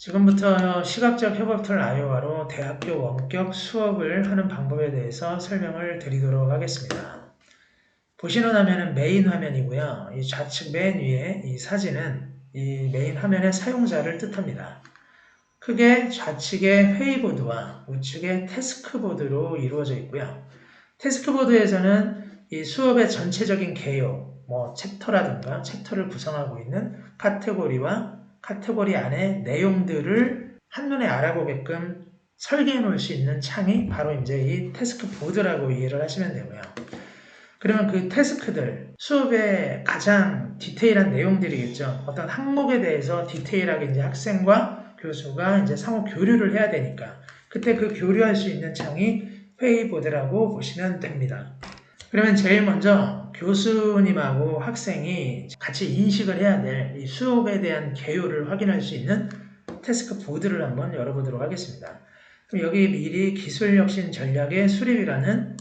지금부터 시각적 협업 툴 아이오와로 대학교 원격 수업을 하는 방법에 대해서 설명을 드리도록 하겠습니다. 보시는 화면은 메인 화면이고요. 이 좌측 맨 위에 이 사진은 이 메인 화면의 사용자를 뜻합니다. 크게 좌측의 회의보드와 우측의 태스크보드로 이루어져 있고요. 태스크보드에서는 이 수업의 전체적인 개요, 챕터라든가 챕터를 구성하고 있는 카테고리와 카테고리 안에 내용들을 한눈에 알아보게끔 설계해 놓을 수 있는 창이 바로 이제 이 태스크 보드라고 이해를 하시면 되고요. 그러면 그 태스크들, 수업의 가장 디테일한 내용들이겠죠. 어떤 항목에 대해서 디테일하게 이제 학생과 교수가 이제 상호 교류를 해야 되니까 그때 그 교류할 수 있는 창이 회의보드라고 보시면 됩니다. 그러면 제일 먼저 교수님하고 학생이 같이 인식을 해야 될 이 수업에 대한 개요를 확인할 수 있는 태스크 보드를 한번 열어보도록 하겠습니다. 그럼 여기 미리 기술혁신 전략의 수립이라는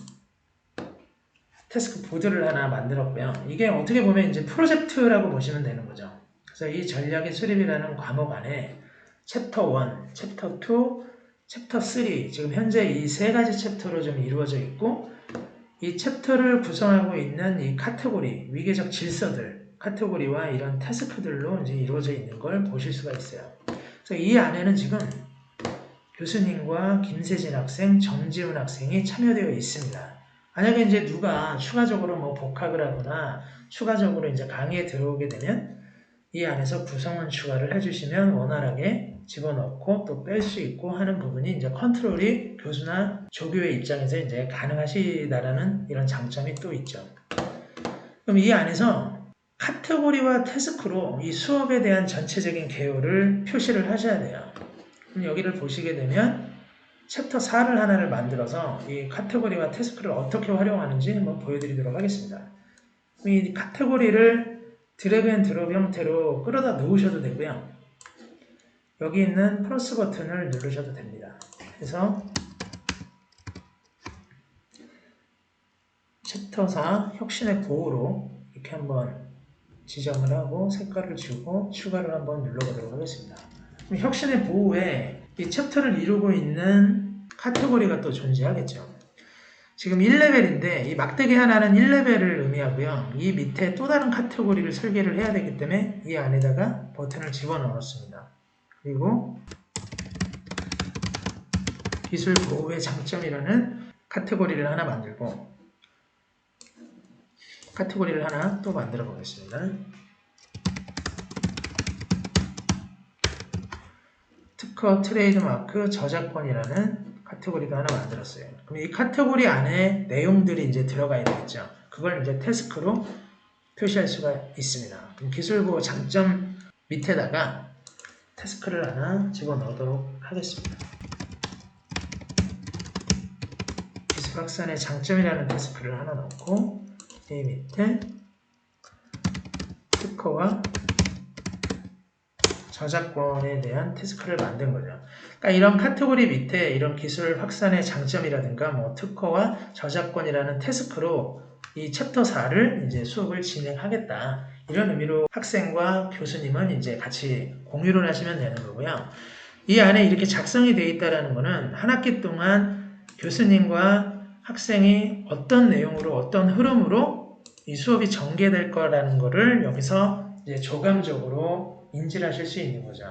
태스크 보드를 하나 만들었고요. 이게 어떻게 보면 이제 프로젝트라고 보시면 되는 거죠. 그래서 이 전략의 수립이라는 과목 안에 챕터 1, 챕터 2, 챕터 3 지금 현재 이 세 가지 챕터로 좀 이루어져 있고 이 챕터를 구성하고 있는 이 카테고리, 위계적 질서들, 카테고리와 이런 태스크들로 이제 이루어져 있는 걸 보실 수가 있어요. 그래서 이 안에는 지금 교수님과 김세진 학생, 정지훈 학생이 참여되어 있습니다. 만약에 이제 누가 추가적으로 복학을 하거나 추가적으로 이제 강의에 들어오게 되면 이 안에서 구성원 추가를 해주시면 원활하게 집어넣고 또 뺄 수 있고 하는 부분이 이제 컨트롤이 교수나 조교의 입장에서 이제 가능하시다라는 이런 장점이 또 있죠. 그럼 이 안에서 카테고리와 태스크로 이 수업에 대한 전체적인 개요를 표시를 하셔야 돼요. 그럼 여기를 보시게 되면 챕터 4를 하나를 만들어서 이 카테고리와 태스크를 어떻게 활용하는지 한번 보여드리도록 하겠습니다. 이 카테고리를 드래그 앤 드롭 형태로 끌어다 놓으셔도 되고요. 여기 있는 플러스 버튼을 누르셔도 됩니다. 그래서 챕터 4 혁신의 보호로 이렇게 한번 지정을 하고 색깔을 주고 추가를 한번 눌러보도록 하겠습니다. 그럼 혁신의 보호에 이 챕터를 이루고 있는 카테고리가 또 존재하겠죠. 지금 1레벨인데 이 막대기 하나는 1레벨을 의미하고요. 이 밑에 또 다른 카테고리를 설계를 해야 되기 때문에 이 안에다가 버튼을 집어넣었습니다. 그리고 기술 보호의 장점이라는 카테고리를 하나 만들고 카테고리를 하나 또 만들어 보겠습니다. 특허, 트레이드마크, 저작권이라는 카테고리도 하나 만들었어요. 그럼 이 카테고리 안에 내용들이 이제 들어가야 되겠죠. 그걸 이제 태스크로 표시할 수가 있습니다. 그럼 기술보호 장점 밑에다가 태스크를 하나 집어넣도록 하겠습니다. 기술 확산의 장점이라는 태스크를 하나 넣고 이 밑에 특허와 저작권에 대한 태스크를 만든 거죠. 그러니까 이런 카테고리 밑에 이런 기술 확산의 장점이라든가 특허와 저작권이라는 태스크로 이 챕터 4를 이제 수업을 진행하겠다. 이런 의미로 학생과 교수님은 이제 같이 공유를 하시면 되는 거고요. 이 안에 이렇게 작성이 되어 있다는 것은 한 학기 동안 교수님과 학생이 어떤 내용으로 어떤 흐름으로 이 수업이 전개될 거라는 것을 여기서 이제 조감적으로 인지를 하실 수 있는 거죠.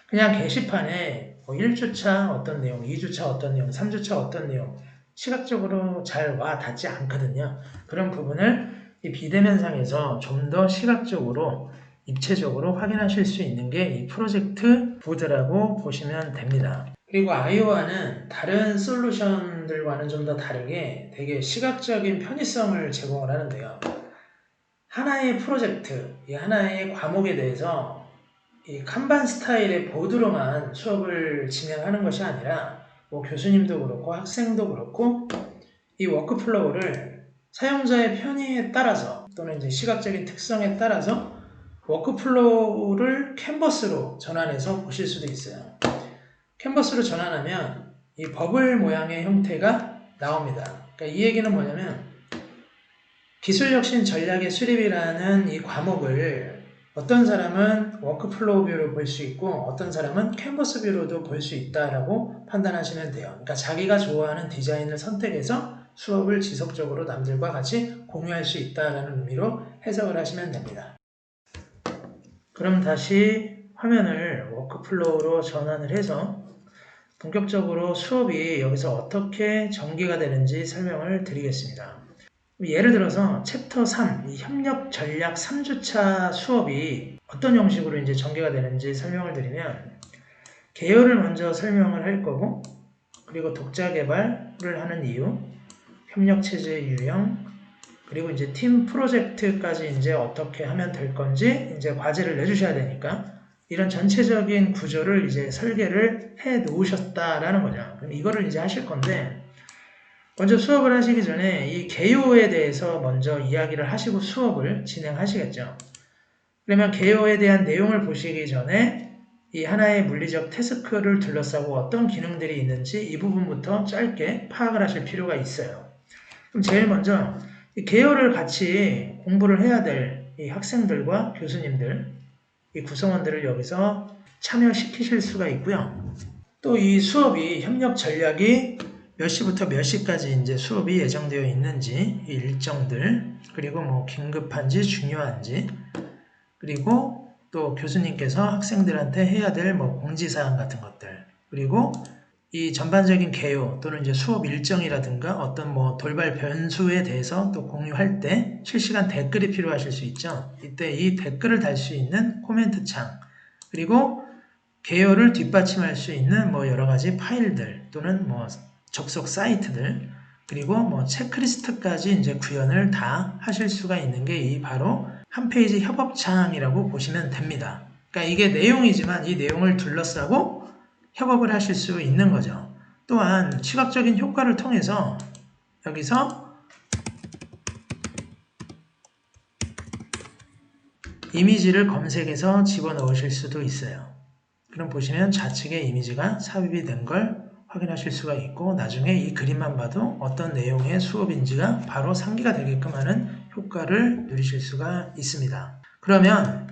그냥 게시판에 1주차 어떤 내용, 2주차 어떤 내용, 3주차 어떤 내용 시각적으로 잘 와 닿지 않거든요. 그런 부분을 이 비대면상에서 좀 더 시각적으로 입체적으로 확인하실 수 있는 게 이 프로젝트 보드라고 보시면 됩니다. 그리고 아이오와는 다른 솔루션들과는 좀 더 다르게 되게 시각적인 편의성을 제공을 하는데요. 하나의 프로젝트, 이 하나의 과목에 대해서 이 칸반 스타일의 보드로만 수업을 진행하는 것이 아니라 교수님도 그렇고 학생도 그렇고 이 워크플로우를 사용자의 편의에 따라서 또는 이제 시각적인 특성에 따라서 워크플로우를 캔버스로 전환해서 보실 수도 있어요. 캔버스로 전환하면 이 버블 모양의 형태가 나옵니다. 그러니까 이 얘기는 뭐냐면 기술혁신 전략의 수립이라는 이 과목을 어떤 사람은 워크플로우 뷰로 볼 수 있고 어떤 사람은 캔버스 뷰로도 볼 수 있다라고 판단하시면 돼요. 그러니까 자기가 좋아하는 디자인을 선택해서 수업을 지속적으로 남들과 같이 공유할 수 있다는 의미로 해석을 하시면 됩니다. 그럼 다시 화면을 워크플로우로 전환을 해서 본격적으로 수업이 여기서 어떻게 전개가 되는지 설명을 드리겠습니다. 예를 들어서 챕터 3, 이 협력 전략 3주차 수업이 어떤 형식으로 이제 전개가 되는지 설명을 드리면 개요를 먼저 설명을 할 거고 그리고 독자 개발을 하는 이유, 협력 체제 유형, 그리고 이제 팀 프로젝트까지 이제 어떻게 하면 될 건지 이제 과제를 내주셔야 되니까 이런 전체적인 구조를 이제 설계를 해 놓으셨다라는 거죠. 그럼 이거를 이제 하실 건데 먼저 수업을 하시기 전에 이 개요에 대해서 먼저 이야기를 하시고 수업을 진행하시겠죠. 그러면 개요에 대한 내용을 보시기 전에 이 하나의 물리적 태스크를 둘러싸고 어떤 기능들이 있는지 이 부분부터 짧게 파악을 하실 필요가 있어요. 그럼 제일 먼저 이 개요를 같이 공부를 해야 될 이 학생들과 교수님들, 이 구성원들을 여기서 참여시키실 수가 있고요. 또 이 수업이 협력 전략이 몇 시부터 몇 시까지 이제 수업이 예정되어 있는지 이 일정들, 그리고 뭐 긴급한지 중요한지, 그리고 또 교수님께서 학생들한테 해야 될 뭐 공지사항 같은 것들, 그리고 이 전반적인 개요 또는 이제 수업 일정이라든가 어떤 뭐 돌발 변수에 대해서 또 공유할 때 실시간 댓글이 필요하실 수 있죠. 이때 이 댓글을 달 수 있는 코멘트 창, 그리고 개요를 뒷받침할 수 있는 뭐 여러 가지 파일들 또는 뭐 접속 사이트들, 그리고 뭐 체크리스트까지 이제 구현을 다 하실 수가 있는 게 이 바로 한 페이지 협업창이라고 보시면 됩니다. 그러니까 이게 내용이지만 이 내용을 둘러싸고 협업을 하실 수 있는 거죠. 또한 시각적인 효과를 통해서 여기서 이미지를 검색해서 집어넣으실 수도 있어요. 그럼 보시면 좌측에 이미지가 삽입이 된 걸 확인하실 수가 있고 나중에 이 그림만 봐도 어떤 내용의 수업인지가 바로 상기가 되게끔 하는 효과를 누리실 수가 있습니다. 그러면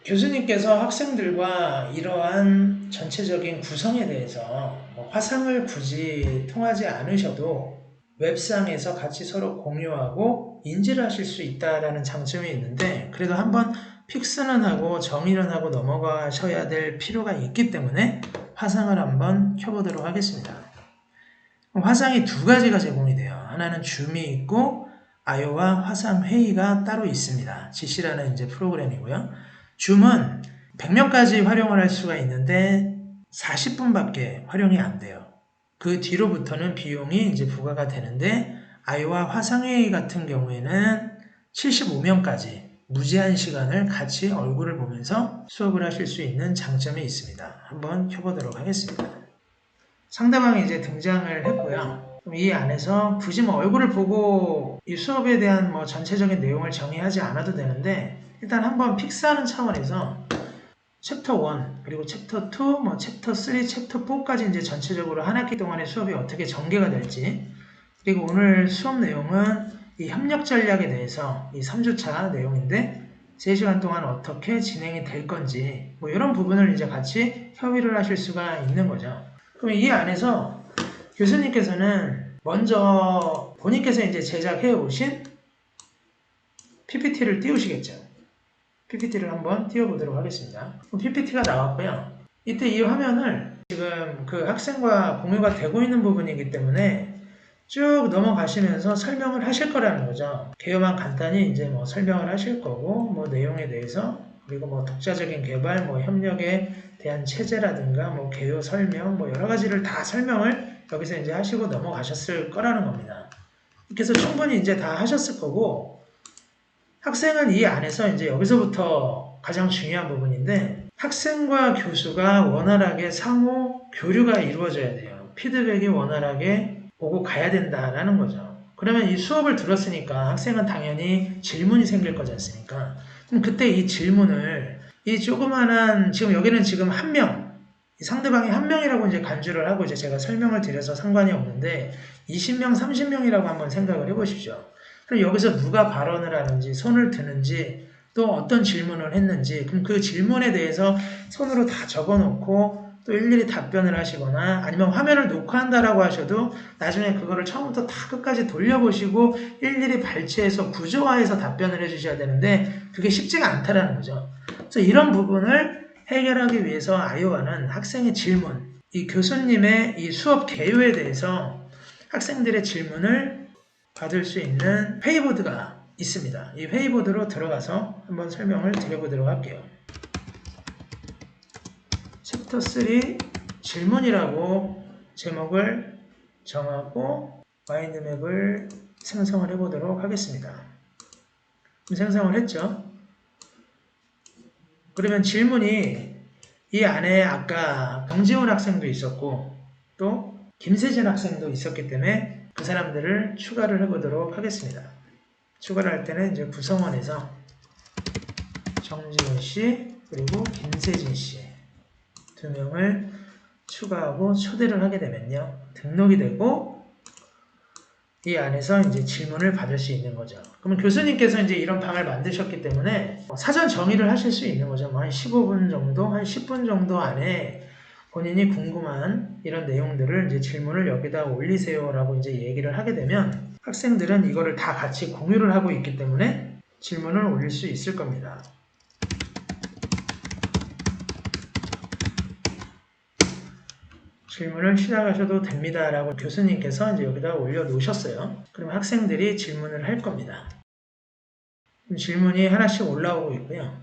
교수님께서 학생들과 이러한 전체적인 구성에 대해서 뭐 화상을 굳이 통하지 않으셔도 웹상에서 같이 서로 공유하고 인지를 하실 수 있다는 장점이 있는데 그래도 한번 픽스는 하고 정의는 하고 넘어가셔야 될 필요가 있기 때문에 화상을 한번 켜보도록 하겠습니다. 화상이 두 가지가 제공이 돼요. 하나는 줌이 있고 아이오와 화상 회의가 따로 있습니다. GC라는 이제 프로그램이고요. 줌은 100명까지 활용을 할 수가 있는데 40분밖에 활용이 안 돼요. 그 뒤로부터는 비용이 이제 부과가 되는데 아이와 화상회의 같은 경우에는 75명까지 무제한 시간을 같이 얼굴을 보면서 수업을 하실 수 있는 장점이 있습니다. 한번 켜보도록 하겠습니다. 상대방이 이제 등장을 했고요. 이 안에서 굳이 뭐 얼굴을 보고 이 수업에 대한 뭐 전체적인 내용을 정의하지 않아도 되는데 일단 한번 픽스하는 차원에서 챕터 1, 그리고 챕터 2, 뭐 챕터 3, 챕터 4까지 이제 전체적으로 한 학기 동안의 수업이 어떻게 전개가 될지, 그리고 오늘 수업 내용은 이 협력 전략에 대해서 이 3주차 내용인데 3시간 동안 어떻게 진행이 될 건지 뭐 이런 부분을 이제 같이 협의를 하실 수가 있는 거죠. 그럼 이 안에서 교수님께서는 먼저 본인께서 이제 제작해 오신 PPT를 띄우시겠죠. PPT를 한번 띄워보도록 하겠습니다. PPT가 나왔고요. 이때 이 화면을 지금 그 학생과 공유가 되고 있는 부분이기 때문에 쭉 넘어가시면서 설명을 하실 거라는 거죠. 개요만 간단히 이제 뭐 설명을 하실 거고, 뭐 내용에 대해서, 그리고 뭐 독자적인 개발, 뭐 협력에 대한 체제라든가, 뭐 개요 설명, 뭐 여러 가지를 다 설명을 여기서 이제 하시고 넘어가셨을 거라는 겁니다. 그래서 충분히 이제 다 하셨을 거고, 학생은 이 안에서 이제 여기서부터 가장 중요한 부분인데, 학생과 교수가 원활하게 상호 교류가 이루어져야 돼요. 피드백이 원활하게 오고 가야 된다라는 거죠. 그러면 이 수업을 들었으니까 학생은 당연히 질문이 생길 거지 않습니까? 그럼 그때 이 질문을 이 조그만한 지금 여기는 지금 한 명, 이 상대방이 한 명이라고 이제 간주를 하고 이제 제가 설명을 드려서 상관이 없는데 20명, 30명이라고 한번 생각을 해보십시오. 그럼 여기서 누가 발언을 하는지 손을 드는지 또 어떤 질문을 했는지, 그럼 그 질문에 대해서 손으로 다 적어놓고 또 일일이 답변을 하시거나 아니면 화면을 녹화한다라고 하셔도 나중에 그거를 처음부터 다 끝까지 돌려보시고 일일이 발췌해서 구조화해서 답변을 해주셔야 되는데 그게 쉽지가 않다라는 거죠. 그래서 이런 부분을 해결하기 위해서 아이오와는 학생의 질문, 이 교수님의 이 수업 개요에 대해서 학생들의 질문을 받을 수 있는 회의보드가 있습니다. 이 회의보드로 들어가서 한번 설명을 드려보도록 할게요. 챕터 3 질문이라고 제목을 정하고 마인드맵을 생성을 해보도록 하겠습니다. 생성을 했죠. 그러면 질문이 이 안에 아까 정지훈 학생도 있었고 또 김세진 학생도 있었기 때문에 그 사람들을 추가를 해보도록 하겠습니다. 추가를 할 때는 이제 구성원에서 정지훈 씨 그리고 김세진 씨 두 명을 추가하고 초대를 하게 되면요. 등록이 되고 이 안에서 이제 질문을 받을 수 있는 거죠. 그러면 교수님께서 이제 이런 방을 만드셨기 때문에 사전 정의를 하실 수 있는 거죠. 뭐 한 15분 정도, 한 10분 정도 안에 본인이 궁금한 이런 내용들을 이제 질문을 여기다 올리세요라고 이제 얘기를 하게 되면 학생들은 이거를 다 같이 공유를 하고 있기 때문에 질문을 올릴 수 있을 겁니다. 질문을 시작하셔도 됩니다. 라고 교수님께서 이제 여기다 올려놓으셨어요. 그럼 학생들이 질문을 할 겁니다. 질문이 하나씩 올라오고 있고요.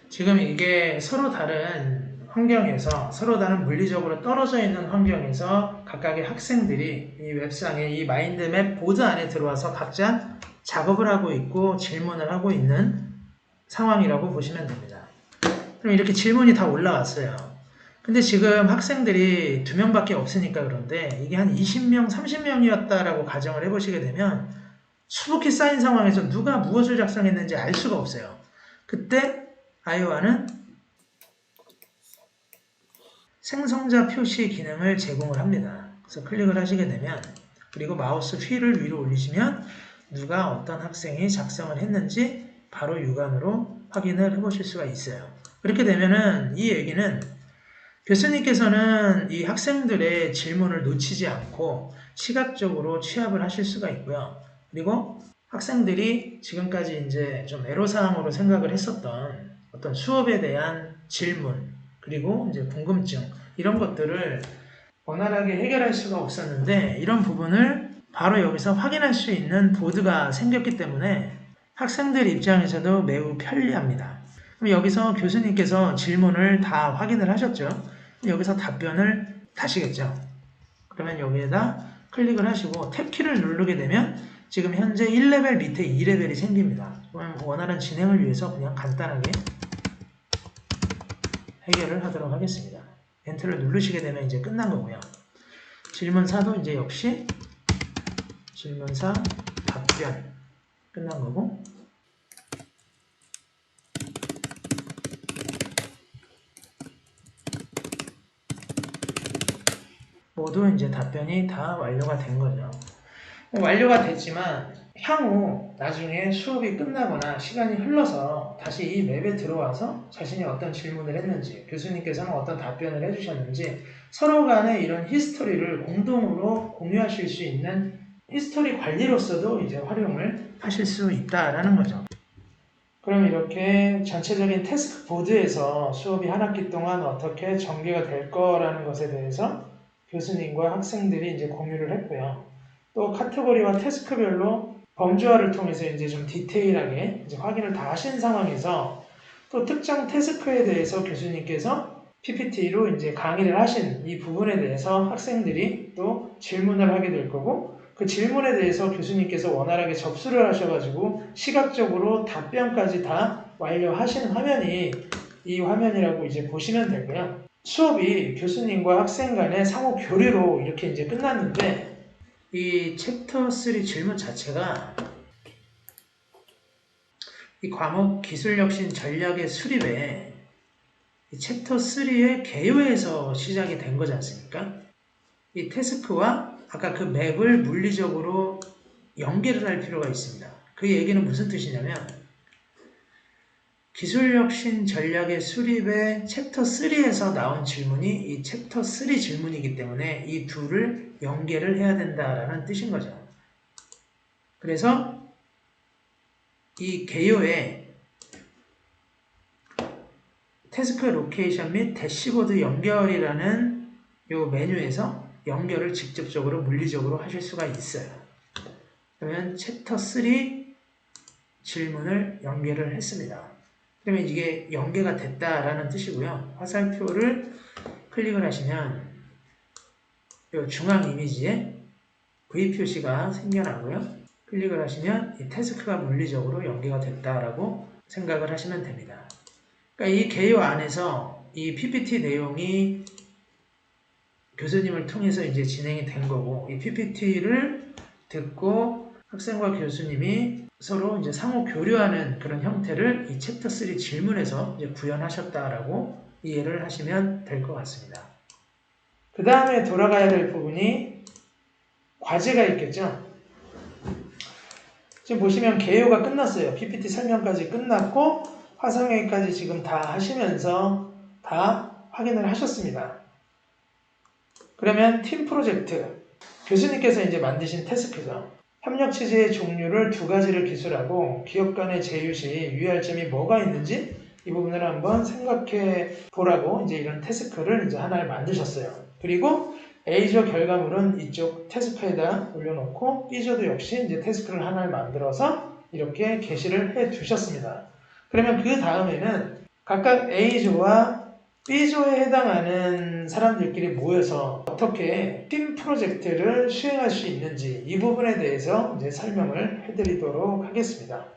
지금 이게 서로 다른 환경에서, 서로 다른 물리적으로 떨어져 있는 환경에서 각각의 학생들이 이 웹상에 이 마인드맵 보드 안에 들어와서 각자 작업을 하고 있고 질문을 하고 있는 상황이라고 보시면 됩니다. 그럼 이렇게 질문이 다 올라왔어요. 근데 지금 학생들이 2명밖에 없으니까 그런데 이게 한 20명, 30명이었다라고 가정을 해보시게 되면 수북히 쌓인 상황에서 누가 무엇을 작성했는지 알 수가 없어요. 그때 아이오와는 생성자 표시 기능을 제공을 합니다. 그래서 클릭을 하시게 되면 그리고 마우스 휠을 위로 올리시면 누가 어떤 학생이 작성을 했는지 바로 육안으로 확인을 해보실 수가 있어요. 그렇게 되면은 이 얘기는 교수님께서는 이 학생들의 질문을 놓치지 않고 시각적으로 취합을 하실 수가 있고요. 그리고 학생들이 지금까지 이제 좀 애로사항으로 생각을 했었던 어떤 수업에 대한 질문, 그리고 이제 궁금증, 이런 것들을 원활하게 해결할 수가 없었는데 이런 부분을 바로 여기서 확인할 수 있는 보드가 생겼기 때문에 학생들 입장에서도 매우 편리합니다. 그럼 여기서 교수님께서 질문을 다 확인을 하셨죠? 여기서 답변을 다시겠죠. 그러면 여기에다 클릭을 하시고 탭키를 누르게 되면 지금 현재 1레벨 밑에 2레벨이 생깁니다. 그럼 원활한 진행을 위해서 그냥 간단하게 해결을 하도록 하겠습니다. 엔터를 누르시게 되면 이제 끝난 거고요. 질문사도 이제 역시 질문사 답변 끝난 거고 모두 이제 답변이 다 완료가 된 거죠. 완료가 됐지만 향후 나중에 수업이 끝나거나 시간이 흘러서 다시 이 맵에 들어와서 자신이 어떤 질문을 했는지 교수님께서는 어떤 답변을 해주셨는지 서로 간의 이런 히스토리를 공동으로 공유하실 수 있는 히스토리 관리로서도 이제 활용을 하실 수 있다라는 거죠. 그럼 이렇게 전체적인 태스크 보드에서 수업이 한 학기 동안 어떻게 전개가 될 거라는 것에 대해서 교수님과 학생들이 이제 공유를 했고요. 또 카테고리와 태스크별로 범주화를 통해서 이제 좀 디테일하게 이제 확인을 다 하신 상황에서 또 특정 태스크에 대해서 교수님께서 PPT로 이제 강의를 하신 이 부분에 대해서 학생들이 또 질문을 하게 될 거고 그 질문에 대해서 교수님께서 원활하게 접수를 하셔가지고 시각적으로 답변까지 다 완료하신 화면이 이 화면이라고 이제 보시면 되고요. 수업이 교수님과 학생 간의 상호 교류로 이렇게 이제 끝났는데 이 챕터 3 질문 자체가 이 과목 기술혁신 전략의 수립에 이 챕터 3의 개요에서 시작이 된 거지 않습니까? 이 태스크와 아까 그 맵을 물리적으로 연계를 할 필요가 있습니다. 그 얘기는 무슨 뜻이냐면 기술혁신 전략의 수립의 챕터 3에서 나온 질문이 이 챕터 3 질문이기 때문에 이 둘을 연계를 해야 된다라는 뜻인 거죠. 그래서 이 개요에 태스크 로케이션 및 대시보드 연결이라는 이 메뉴에서 연결을 직접적으로 물리적으로 하실 수가 있어요. 그러면 챕터 3 질문을 연결을 했습니다. 그러면 이게 연계가 됐다라는 뜻이고요. 화살표를 클릭을 하시면 이 중앙 이미지에 V 표시가 생겨나고요. 클릭을 하시면 이 태스크가 물리적으로 연계가 됐다라고 생각을 하시면 됩니다. 그러니까 이 개요 안에서 이 PPT 내용이 교수님을 통해서 이제 진행이 된 거고, 이 PPT를 듣고 학생과 교수님이 서로 이제 상호 교류하는 그런 형태를 이 챕터 3 질문에서 이제 구현하셨다라고 이해를 하시면 될 것 같습니다. 그 다음에 돌아가야 될 부분이 과제가 있겠죠. 지금 보시면 개요가 끝났어요. PPT 설명까지 끝났고 화상회의까지 지금 다 하시면서 다 확인을 하셨습니다. 그러면 팀 프로젝트, 교수님께서 이제 만드신 태스크죠. 협력체제의 종류를 두 가지를 기술하고 기업 간의 제휴 시 유의할 점이 뭐가 있는지 이 부분을 한번 생각해 보라고 이제 이런 태스크를 이제 하나를 만드셨어요. 그리고 A조 결과물은 이쪽 태스크에다 올려놓고 B조도 역시 이제 태스크를 하나를 만들어서 이렇게 게시를 해 두셨습니다. 그러면 그 다음에는 각각 A조와 B조에 해당하는 사람들끼리 모여서 어떻게 팀 프로젝트를 수행할 수 있는지 이 부분에 대해서 이제 설명을 해드리도록 하겠습니다.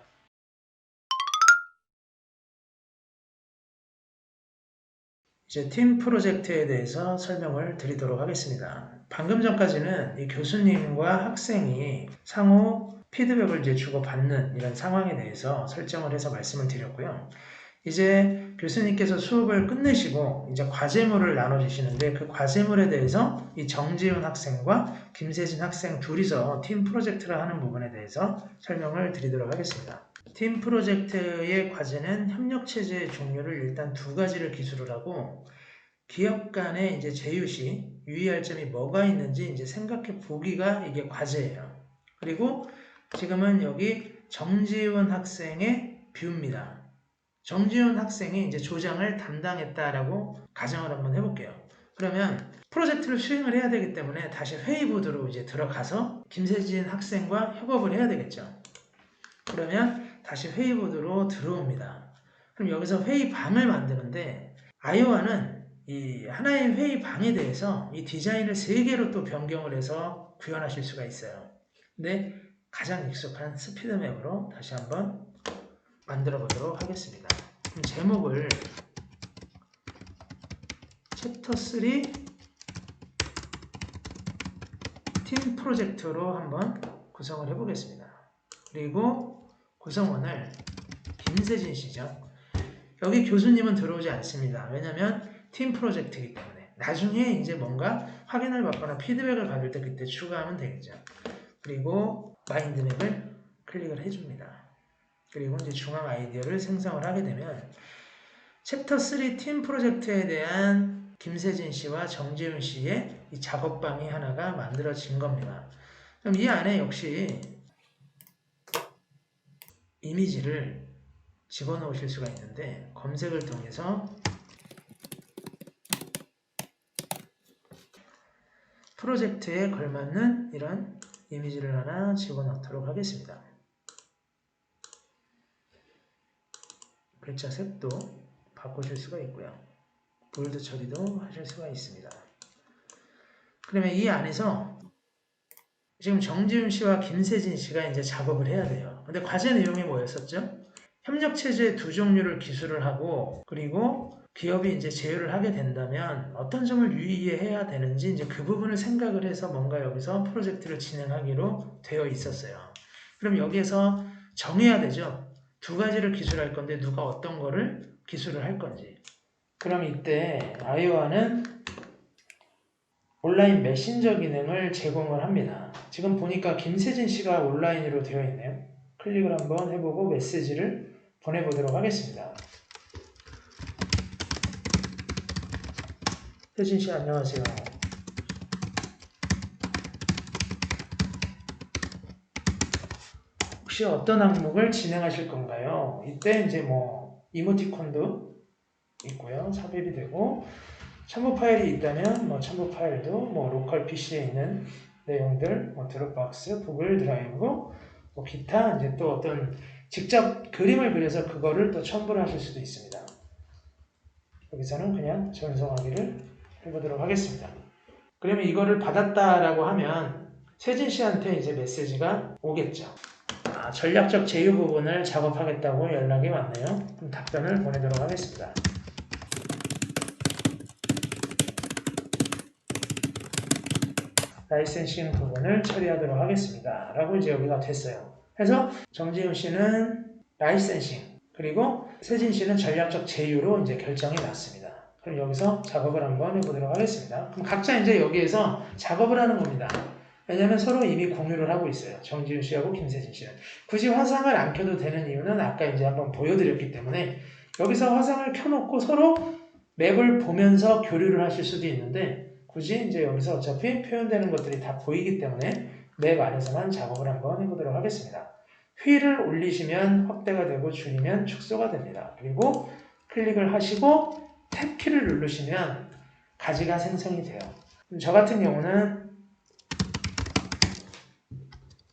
이제 팀 프로젝트에 대해서 설명을 드리도록 하겠습니다. 방금 전까지는 이 교수님과 학생이 상호 피드백을 이제 주고받는 이런 상황에 대해서 설정을 해서 말씀을 드렸고요. 이제 교수님께서 수업을 끝내시고 이제 과제물을 나눠주시는데 그 과제물에 대해서 이 정지훈 학생과 김세진 학생 둘이서 팀 프로젝트를 하는 부분에 대해서 설명을 드리도록 하겠습니다. 팀 프로젝트의 과제는 협력체제의 종류를 일단 두 가지를 기술을 하고 기업 간의 이제 제휴 시 유의할 점이 뭐가 있는지 이제 생각해 보기가 이게 과제예요. 그리고 지금은 여기 정지훈 학생의 뷰입니다. 정지훈 학생이 이제 조장을 담당했다라고 가정을 한번 해볼게요. 그러면 프로젝트를 수행을 해야 되기 때문에 다시 회의보드로 이제 들어가서 김세진 학생과 협업을 해야 되겠죠. 그러면 다시 회의보드로 들어옵니다. 그럼 여기서 회의방을 만드는데 아이오와는 이 하나의 회의방에 대해서 이 디자인을 3개로 또 변경을 해서 구현하실 수가 있어요. 근데 가장 익숙한 스피드맵으로 다시 한번 만들어 보도록 하겠습니다. 그럼 제목을 챕터 3 팀 프로젝트로 한번 구성을 해보겠습니다. 그리고 구성원을 김세진 씨죠. 여기 교수님은 들어오지 않습니다. 왜냐하면 팀 프로젝트이기 때문에 나중에 이제 뭔가 확인을 받거나 피드백을 받을 때 그때 추가하면 되겠죠. 그리고 마인드맵을 클릭을 해줍니다. 그리고 이제 중앙 아이디어를 생성을 하게 되면 챕터 3 팀 프로젝트에 대한 김세진 씨와 정지훈 씨의 이 작업방이 하나가 만들어진 겁니다. 그럼 이 안에 역시 이미지를 집어넣으실 수가 있는데 검색을 통해서 프로젝트에 걸맞는 이런 이미지를 하나 집어넣도록 하겠습니다. 글자 색도 바꾸실 수가 있고요. 볼드 처리도 하실 수가 있습니다. 그러면 이 안에서 지금 정지훈 씨와 김세진 씨가 이제 작업을 해야 돼요. 근데 과제 내용이 뭐였었죠? 협력체제 두 종류를 기술을 하고 그리고 기업이 이제 제휴를 하게 된다면 어떤 점을 유의해야 되는지 이제 그 부분을 생각을 해서 뭔가 여기서 프로젝트를 진행하기로 되어 있었어요. 그럼 여기에서 정해야 되죠. 두 가지를 기술할 건데 누가 어떤 거를 기술을 할 건지. 그럼 이때 아이오와는 온라인 메신저 기능을 제공을 합니다. 지금 보니까 김세진 씨가 온라인으로 되어 있네요. 클릭을 한번 해보고 메시지를 보내보도록 하겠습니다. 혜진씨 안녕하세요. 혹시 어떤 항목을 진행하실 건가요? 이때 이제 뭐 이모티콘도 있고요. 삽입이 되고 첨부 파일이 있다면 뭐 첨부 파일도 뭐 로컬 PC에 있는 내용들, 뭐 드롭박스, 구글 드라이브, 뭐 기타 이제 또 어떤 직접 그림을 그려서 그거를 또 첨부를 하실 수도 있습니다. 여기서는 그냥 전송하기를 해보도록 하겠습니다. 그러면 이거를 받았다라고 하면 세진 씨한테 이제 메시지가 오겠죠. 전략적 제휴 부분을 작업하겠다고 연락이 왔네요. 그럼 답변을 보내도록 하겠습니다. 라이센싱 부분을 처리하도록 하겠습니다. 라고 이제 여기가 됐어요. 그래서 정지훈 씨는 라이센싱, 그리고 세진 씨는 전략적 제휴로 이제 결정이 났습니다. 그럼 여기서 작업을 한번 해보도록 하겠습니다. 그럼 각자 이제 여기에서 작업을 하는 겁니다. 왜냐면 서로 이미 공유를 하고 있어요. 정지훈 씨하고 김세진 씨는. 굳이 화상을 안 켜도 되는 이유는 아까 이제 한번 보여드렸기 때문에 여기서 화상을 켜놓고 서로 맵을 보면서 교류를 하실 수도 있는데 굳이 이제 여기서 어차피 표현되는 것들이 다 보이기 때문에 맵 안에서만 작업을 한번 해보도록 하겠습니다. 휠을 올리시면 확대가 되고 줄이면 축소가 됩니다. 그리고 클릭을 하시고 탭키를 누르시면 가지가 생성이 돼요. 저 같은 경우는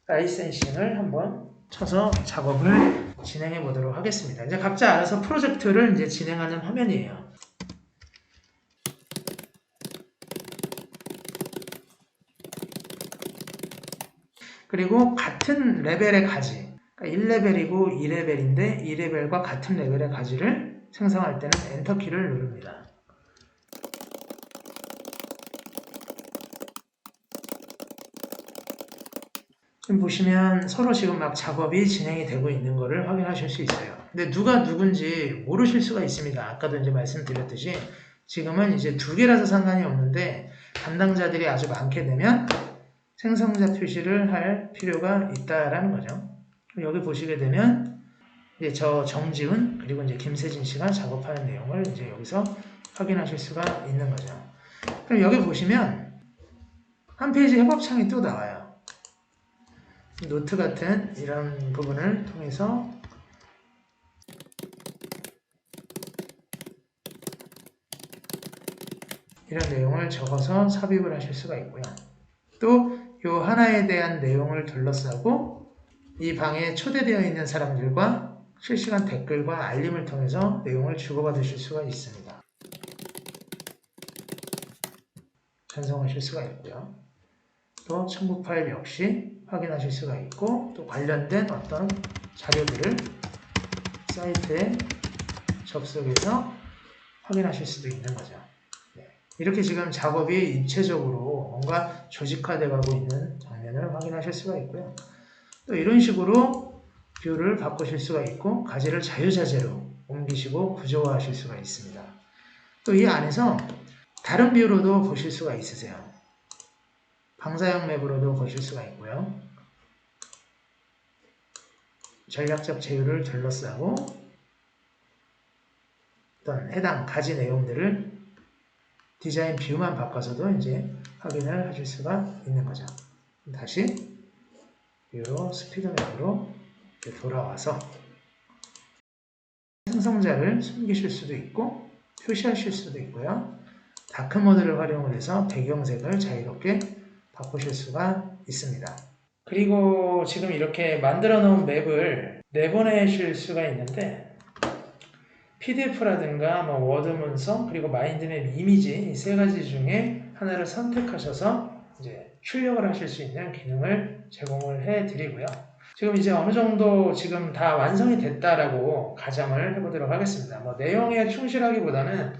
라이센싱을 한번 쳐서 작업을 진행해 보도록 하겠습니다. 이제 각자 알아서 프로젝트를 이제 진행하는 화면이에요. 그리고 같은 레벨의 가지, 그러니까 1레벨이고 2레벨인데 2레벨과 같은 레벨의 가지를 생성할 때는 엔터키를 누릅니다. 지금 보시면 서로 지금 막 작업이 진행이 되고 있는 것을 확인하실 수 있어요. 근데 누가 누군지 모르실 수가 있습니다. 아까도 이제 말씀드렸듯이 지금은 이제 두 개라서 상관이 없는데 담당자들이 아주 많게 되면 생성자 표시를 할 필요가 있다라는 거죠. 여기 보시게 되면 이제 저 정지훈 그리고 이제 김세진 씨가 작업하는 내용을 이제 여기서 확인하실 수가 있는 거죠. 그럼 여기 보시면 한 페이지 협업창이 또 나와요. 노트 같은 이런 부분을 통해서 이런 내용을 적어서 삽입을 하실 수가 있고요. 또 이 하나에 대한 내용을 둘러싸고 이 방에 초대되어 있는 사람들과 실시간 댓글과 알림을 통해서 내용을 주고받으실 수가 있습니다. 전송하실 수가 있고요. 또 첨부 파일 역시 확인하실 수가 있고 또 관련된 어떤 자료들을 사이트에 접속해서 확인하실 수도 있는 거죠. 이렇게 지금 작업이 입체적으로 뭔가 조직화되어 가고 있는 장면을 확인하실 수가 있고요. 또 이런 식으로 뷰를 바꾸실 수가 있고 가지를 자유자재로 옮기시고 구조화하실 수가 있습니다. 또 이 안에서 다른 뷰로도 보실 수가 있으세요. 방사형 맵으로도 보실 수가 있고요. 전략적 제휴를 둘러싸고 어떤 해당 가지 내용들을 디자인 뷰만 바꿔서도 이제 확인을 하실 수가 있는 거죠. 다시 뷰로 스피드맵으로 돌아와서 생성자를 숨기실 수도 있고 표시하실 수도 있고요. 다크모드를 활용을 해서 배경색을 자유롭게 바꾸실 수가 있습니다. 그리고 지금 이렇게 만들어 놓은 맵을 내보내실 수가 있는데 PDF라든가 뭐 워드 문서 그리고 마인드맵 이미지 이 세 가지 중에 하나를 선택하셔서 이제 출력을 하실 수 있는 기능을 제공을 해 드리고요. 지금 이제 어느 정도 지금 다 완성이 됐다라고 가정을 해보도록 하겠습니다. 뭐 내용에 충실하기보다는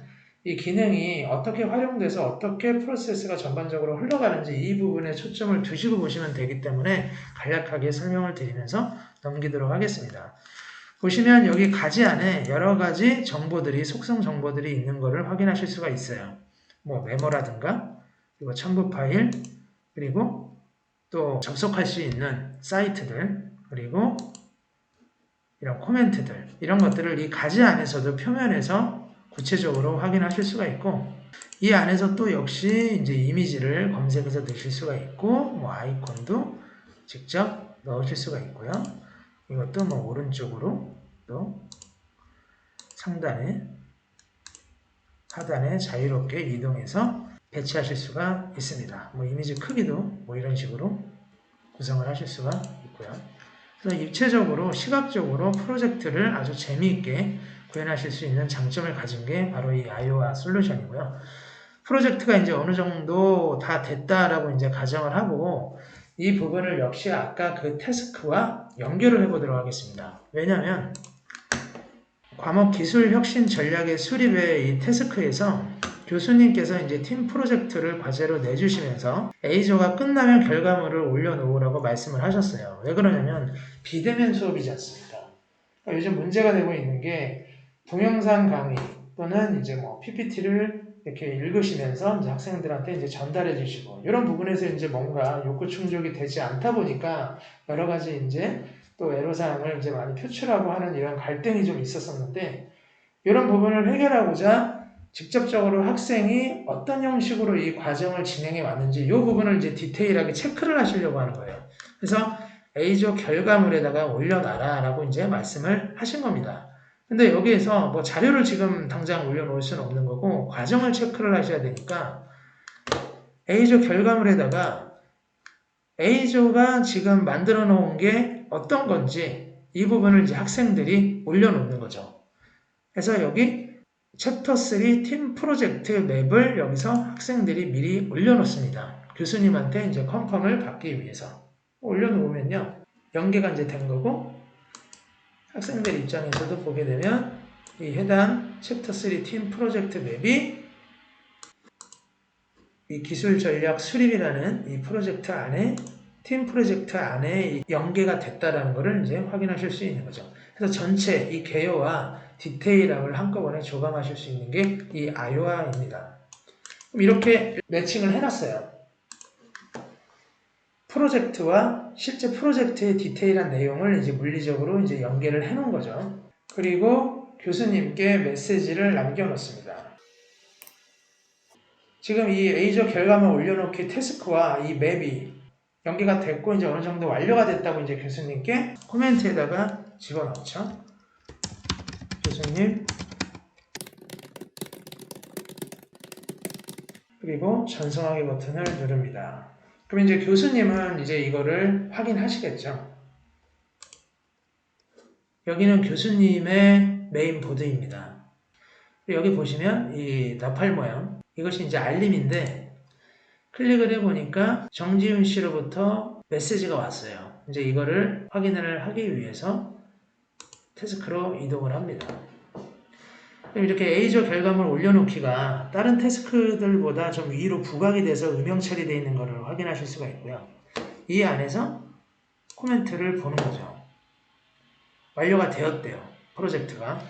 이 기능이 어떻게 활용돼서 어떻게 프로세스가 전반적으로 흘러가는지 이 부분에 초점을 두시고 보시면 되기 때문에 간략하게 설명을 드리면서 넘기도록 하겠습니다. 보시면 여기 가지 안에 여러 가지 정보들이 속성 정보들이 있는 것을 확인하실 수가 있어요. 뭐 메모라든가 그리고 첨부 파일 그리고 또 접속할 수 있는 사이트들 그리고 이런 코멘트들, 이런 것들을 이 가지 안에서도 표면에서 구체적으로 확인하실 수가 있고, 이 안에서 또 역시 이제 이미지를 검색해서 넣으실 수가 있고, 뭐 아이콘도 직접 넣으실 수가 있고요. 이것도 뭐 오른쪽으로 또 상단에 하단에 자유롭게 이동해서 배치하실 수가 있습니다. 뭐 이미지 크기도 뭐 이런 식으로 구성을 하실 수가 있고요. 그래서 입체적으로 시각적으로 프로젝트를 아주 재미있게 구현하실 수 있는 장점을 가진 게 바로 이 아이오아 솔루션이고요. 프로젝트가 이제 어느 정도 다 됐다라고 이제 가정을 하고 이 부분을 역시 아까 그 태스크와 연결을 해보도록 하겠습니다. 왜냐하면 과목 기술 혁신 전략의 수립의 이 태스크에서 교수님께서 이제 팀 프로젝트를 과제로 내주시면서 A조가 끝나면 결과물을 올려놓으라고 말씀을 하셨어요. 왜 그러냐면 비대면 수업이지 않습니까? 그러니까 요즘 문제가 되고 있는 게 동영상 강의 또는 이제 뭐 PPT를 이렇게 읽으시면서 이제 학생들한테 이제 전달해 주시고 이런 부분에서 이제 뭔가 욕구 충족이 되지 않다 보니까 여러 가지 이제 또 애로사항을 이제 많이 표출하고 하는 이런 갈등이 좀 있었었는데 이런 부분을 해결하고자 직접적으로 학생이 어떤 형식으로 이 과정을 진행해 왔는지 이 부분을 이제 디테일하게 체크를 하시려고 하는 거예요. 그래서 A조 결과물에다가 올려놔라 라고 이제 말씀을 하신 겁니다. 근데 여기에서 뭐 자료를 지금 당장 올려놓을 수는 없는 거고 과정을 체크를 하셔야 되니까 A조 결과물에다가 A조가 지금 만들어 놓은 게 어떤 건지 이 부분을 이제 학생들이 올려놓는 거죠. 그래서 여기 챕터 3 팀 프로젝트 맵을 여기서 학생들이 미리 올려놓습니다. 교수님한테 이제 컨펌을 받기 위해서 올려놓으면요. 연계가 이제 된 거고 학생들 입장에서도 보게 되면 이 해당 챕터 3 팀 프로젝트 맵이 이 기술 전략 수립이라는 이 프로젝트 안에 팀 프로젝트 안에 연계가 됐다라는 것을 이제 확인하실 수 있는 거죠. 그래서 전체 이 개요와 디테일함을 한꺼번에 조감하실 수 있는 게 이 아이오아입니다. 그럼 이렇게 매칭을 해놨어요. 프로젝트와 실제 프로젝트의 디테일한 내용을 이제 물리적으로 이제 연계를 해놓은 거죠. 그리고 교수님께 메시지를 남겨놓습니다. 지금 이 A조 결과물 올려놓기 태스크와 이 맵이 연계가 됐고 이제 어느 정도 완료가 됐다고 이제 교수님께 코멘트에다가 집어넣죠. 교수님 그리고 전송하기 버튼을 누릅니다. 그럼 이제 교수님은 이제 이거를 확인하시겠죠. 여기는 교수님의 메인 보드입니다. 여기 보시면 이 나팔 모양 이것이 이제 알림인데 클릭을 해보니까 정지훈 씨로부터 메시지가 왔어요. 이제 이거를 확인을 하기 위해서 태스크로 이동을 합니다. 이렇게 A조 결과물 올려놓기가 다른 태스크들보다 좀 위로 부각이 돼서 음영 처리되어 있는 것을 확인하실 수가 있고요. 이 안에서 코멘트를 보는 거죠. 완료가 되었대요. 프로젝트가.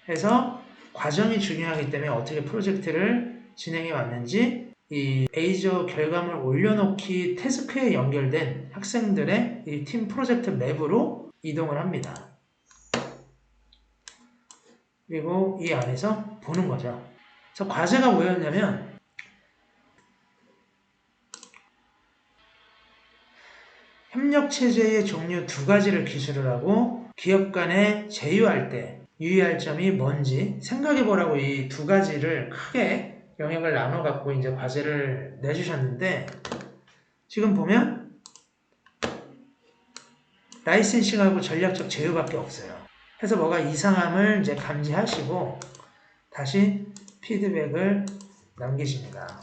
해서 과정이 중요하기 때문에 어떻게 프로젝트를 진행해 왔는지 이 A조 결과물 올려놓기 태스크에 연결된 학생들의 이 팀 프로젝트 맵으로 이동을 합니다. 그리고 이 안에서 보는 거죠. 그래서 과제가 뭐였냐면 협력체제의 종류 두 가지를 기술을 하고 기업 간에 제휴할 때 유의할 점이 뭔지 생각해보라고 이 두 가지를 크게 영역을 나눠 갖고 이제 과제를 내주셨는데 지금 보면 라이센싱하고 전략적 제휴밖에 없어요. 해서 뭐가 이상함을 이제 감지하시고 다시 피드백을 남기십니다.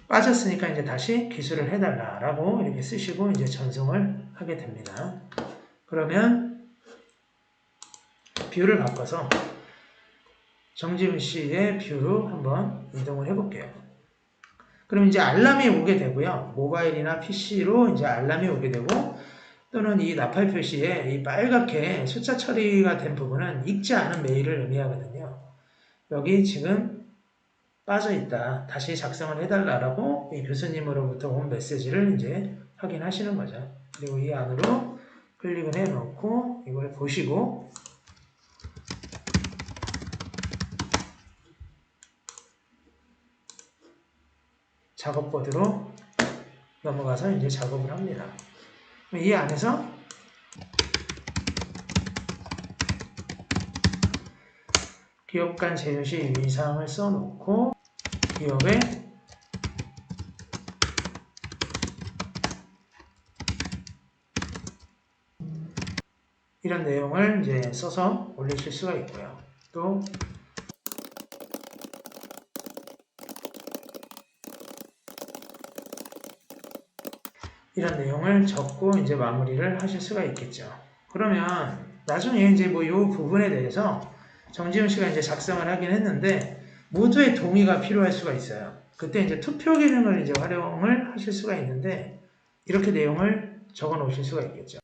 빠졌으니까 이제 다시 기술을 해달라라고 이렇게 쓰시고 이제 전송을 하게 됩니다. 그러면 뷰를 바꿔서 정지훈 씨의 뷰로 한번 이동을 해볼게요. 그럼 이제 알람이 오게 되고요. 모바일이나 PC로 이제 알람이 오게 되고 또는 이 나팔 표시에 이 빨갛게 숫자 처리가 된 부분은 읽지 않은 메일을 의미하거든요. 여기 지금 빠져있다. 다시 작성을 해달라고 이 교수님으로부터 온 메시지를 이제 확인하시는 거죠. 그리고 이 안으로 클릭을 해 놓고 이걸 보시고 작업보드로 넘어가서 이제 작업을 합니다. 이 안에서 기업 간 제휴시 위사항을 써놓고 기업에 이런 내용을 이제 써서 올리실 수가 있고요. 또 이런 내용을 적고 이제 마무리를 하실 수가 있겠죠. 그러면 나중에 이제 뭐 이 부분에 대해서 정지훈 씨가 이제 작성을 하긴 했는데 모두의 동의가 필요할 수가 있어요. 그때 이제 투표 기능을 이제 활용을 하실 수가 있는데 이렇게 내용을 적어 놓으실 수가 있겠죠.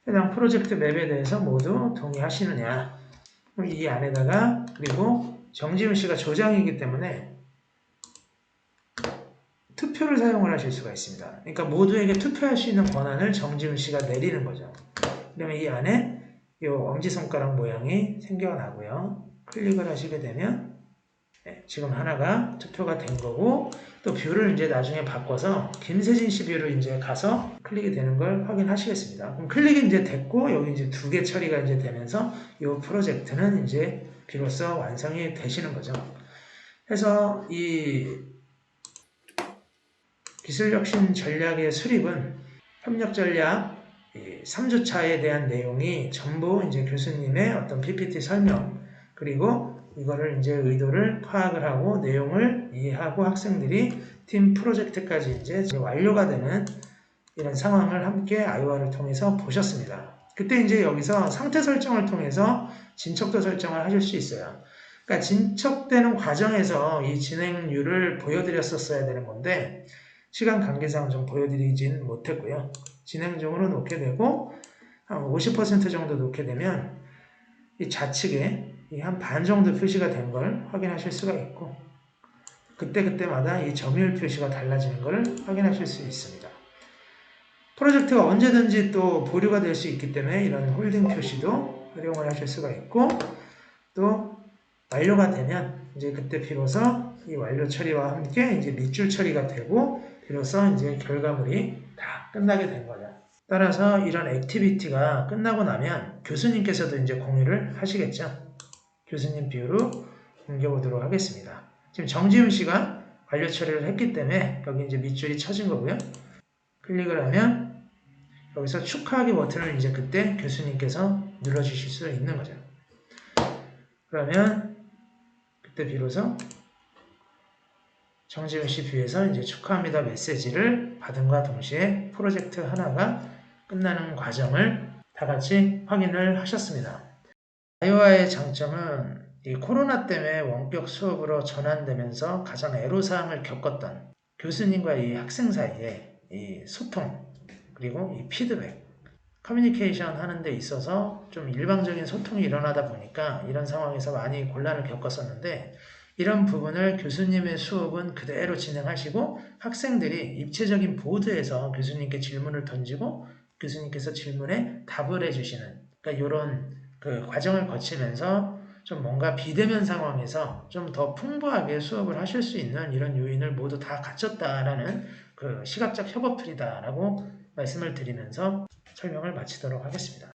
해당 프로젝트 맵에 대해서 모두 동의하시느냐. 이 안에다가 그리고 정지훈 씨가 조장이기 때문에 투표를 사용을 하실 수가 있습니다. 그러니까 모두에게 투표할 수 있는 권한을 정지훈 씨가 내리는 거죠. 그러면 이 안에 이 엄지손가락 모양이 생겨나고요. 클릭을 하시게 되면 지금 하나가 투표가 된 거고 또 뷰를 이제 나중에 바꿔서 김세진 씨 뷰로 이제 가서 클릭이 되는 걸 확인하시겠습니다. 그럼 클릭이 이제 됐고 여기 이제 2개 처리가 이제 되면서 이 프로젝트는 이제 비로소 완성이 되시는 거죠. 그래서 이 기술혁신 전략의 수립은 협력 전략 3주차에 대한 내용이 전부 이제 교수님의 어떤 PPT 설명 그리고 이거를 이제 의도를 파악을 하고 내용을 이해하고 학생들이 팀 프로젝트까지 이제 완료가 되는 이런 상황을 함께 아이와를 통해서 보셨습니다. 그때 이제 여기서 상태 설정을 통해서 진척도 설정을 하실 수 있어요. 그러니까 진척되는 과정에서 이 진행률을 보여드렸었어야 되는 건데 시간 관계상 좀 보여드리진 못했고요. 진행 중으로 놓게 되고 한 50% 정도 놓게 되면 이 좌측에 한 반 정도 표시가 된 걸 확인하실 수가 있고 그때마다 이 점유율 표시가 달라지는 걸 확인하실 수 있습니다. 프로젝트가 언제든지 또 보류가 될 수 있기 때문에 이런 홀딩 표시도 활용을 하실 수가 있고 또 완료가 되면 이제 그때 비로소 이 완료 처리와 함께 이제 밑줄 처리가 되고 비로소 이제 결과물이 다 끝나게 된 거죠. 따라서 이런 액티비티가 끝나고 나면 교수님께서도 이제 공유를 하시겠죠. 교수님 뷰로 옮겨보도록 하겠습니다. 지금 정지훈 씨가 완료 처리를 했기 때문에 여기 이제 밑줄이 쳐진 거고요. 클릭을 하면 여기서 축하하기 버튼을 이제 그때 교수님께서 눌러주실 수 있는 거죠. 그러면 그때 비로소 정지훈 씨 뷰에서 이제 축하합니다 메시지를 받음과 동시에 프로젝트 하나가 끝나는 과정을 다 같이 확인을 하셨습니다. 아이와의 장점은 이 코로나 때문에 원격 수업으로 전환되면서 가장 애로사항을 겪었던 교수님과 이 학생 사이에 이 소통 그리고 이 피드백 커뮤니케이션 하는 데 있어서 좀 일방적인 소통이 일어나다 보니까 이런 상황에서 많이 곤란을 겪었었는데 이런 부분을 교수님의 수업은 그대로 진행하시고 학생들이 입체적인 보드에서 교수님께 질문을 던지고 교수님께서 질문에 답을 해주시는 그러니까 이런 그 과정을 거치면서 좀 뭔가 비대면 상황에서 좀 더 풍부하게 수업을 하실 수 있는 이런 요인을 모두 다 갖췄다라는 그 시각적 협업툴이다라고 말씀을 드리면서 설명을 마치도록 하겠습니다.